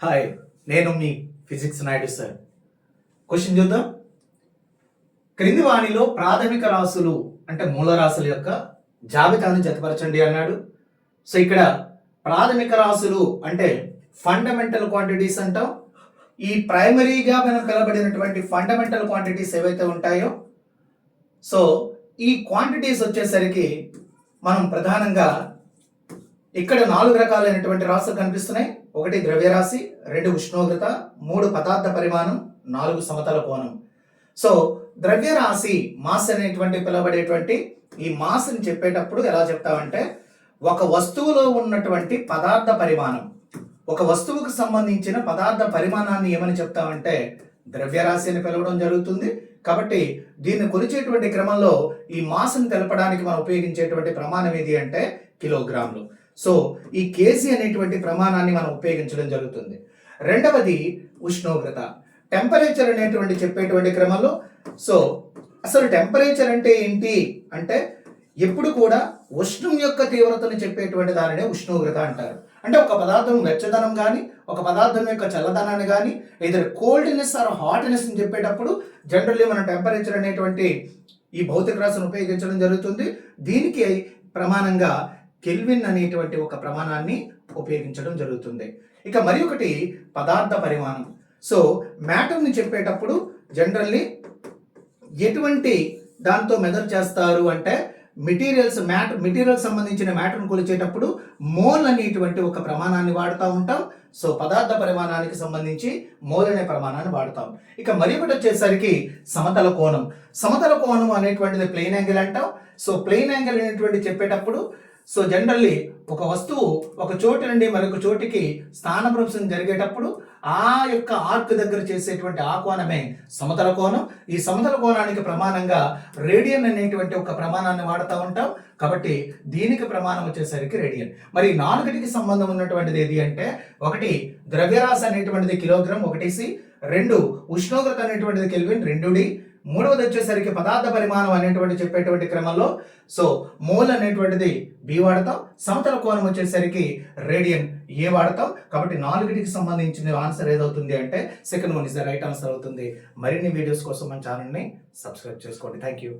Hi, నేను మీ physics Naidu sir. Question చూద్దాం. క్రింది వాణిలో ప్రాథమిక రాశులు అంటే మూలరాశుల యొక్క జాబితాను జతపరచండి అన్నాడు. సో ఇక్కడ ప్రాథమిక రాశులు అంటే ఫండమెంటల్ క్వాంటిటీస్ అంటాం. ఈ ప్రైమరీగా మనం పిలబడినటువంటి ఫండమెంటల్ క్వాంటిటీస్ ఏవైతే ఉంటాయో, సో ఈ క్వాంటిటీస్ వచ్చేసరికి మనం ప్రధానంగా ఇక్కడ 4 రకాలైనటువంటి రాశులు కనిపిస్తున్నాయి. 1 ద్రవ్యరాశి, 2 ఉష్ణోగ్రత, 3 పదార్థ పరిమాణం, 4 సమతల కోణం. సో ద్రవ్యరాశి మాస్ అనేటువంటి పిలవబడేటువంటి ఈ మాస్ని చెప్పేటప్పుడు ఎలా చెప్తామంటే, ఒక వస్తువులో ఉన్నటువంటి పదార్థ పరిమాణం, ఒక వస్తువుకు సంబంధించిన పదార్థ పరిమాణాన్ని ఏమని చెప్తామంటే ద్రవ్యరాశి అని పిలవడం జరుగుతుంది. కాబట్టి దీన్ని కొలిచేటువంటి క్రమంలో ఈ మాస్ని తెలపడానికి మనం ఉపయోగించేటువంటి ప్రమాణం ఏది అంటే కిలోగ్రాములు. సో ఈ కేజీ అనేటువంటి ప్రమాణాన్ని మనం ఉపయోగించడం జరుగుతుంది. రెండవది ఉష్ణోగ్రత, టెంపరేచర్ అనేటువంటి చెప్పేటువంటి క్రమంలో, సో అసలు టెంపరేచర్ అంటే ఏంటి అంటే ఎప్పుడు కూడా ఉష్ణం యొక్క తీవ్రతను చెప్పేటువంటి దానినే ఉష్ణోగ్రత అంటారు. అంటే ఒక పదార్థం వెచ్చదనం కానీ, ఒక పదార్థం యొక్క చల్లదనాన్ని కానీ, ఇదర్ కోల్డ్నెస్ ఆర్ హాట్నెస్ అని చెప్పేటప్పుడు జనరల్లీ మనం టెంపరేచర్ అనేటువంటి ఈ భౌతిక రాశిని ఉపయోగించడం జరుగుతుంది. దీనికి ప్రమాణంగా కెల్విన్ అనేటువంటి ఒక ప్రమాణాన్ని ఉపయోగించడం జరుగుతుంది. ఇక మరి ఒకటి పదార్థ పరిమాణం. సో మ్యాటర్ని చెప్పేటప్పుడు జనరల్లీ ఎటువంటి దాంతో మెజర్ చేస్తారు అంటే మెటీరియల్స్ సంబంధించిన మ్యాటర్ని కొలిచేటప్పుడు మోల్ అనేటువంటి ఒక ప్రమాణాన్ని వాడుతూ ఉంటాం. సో పదార్థ పరిమాణానికి సంబంధించి మోల్ అనే ప్రమాణాన్ని వాడతాం. ఇక మరి ఒకటి వచ్చేసరికి సమతల కోణం. సమతల కోణం అనేటువంటిది ప్లెయిన్ యాంగిల్ అంటాం. సో ప్లెయిన్ యాంగిల్ అనేటువంటి చెప్పేటప్పుడు సో జనరల్లీ ఒక వస్తువు ఒక చోటు నుండి మరొక చోటికి స్థానభ్రంశం జరిగేటప్పుడు ఆ యొక్క ఆర్క్ దగ్గర చేసేటువంటి ఆ కోణమే సమతల కోణం. ఈ సమతల కోణానికి ప్రమాణంగా రేడియన్ అనేటువంటి ఒక ప్రమాణాన్ని వాడుతూ ఉంటాం. కాబట్టి దీనికి ప్రమాణం వచ్చేసరికి రేడియన్. మరి 4కి సంబంధం ఉన్నటువంటిది ఏది అంటే 1 ద్రవ్యరాశి అనేటువంటిది కిలోగ్రామ్ 1C, 2 ఉష్ణోగ్రత అనేటువంటిది కెల్విన్ 2D, 3వది వచ్చేసరికి పదార్థ పరిమాణం అనేటువంటి చెప్పేటువంటి క్రమంలో సో మోల్ అనేటువంటిది బి వాడతాం, సమతల కోణం వచ్చేసరికి రేడియన్ ఏ వాడతాం. కాబట్టి 4కి సంబంధించిన ఆన్సర్ ఏదవుతుంది అంటే second one is the right answer అవుతుంది. మరిన్ని వీడియోస్ కోసం మన ఛానల్ని సబ్స్క్రైబ్ చేసుకోండి. Thank you.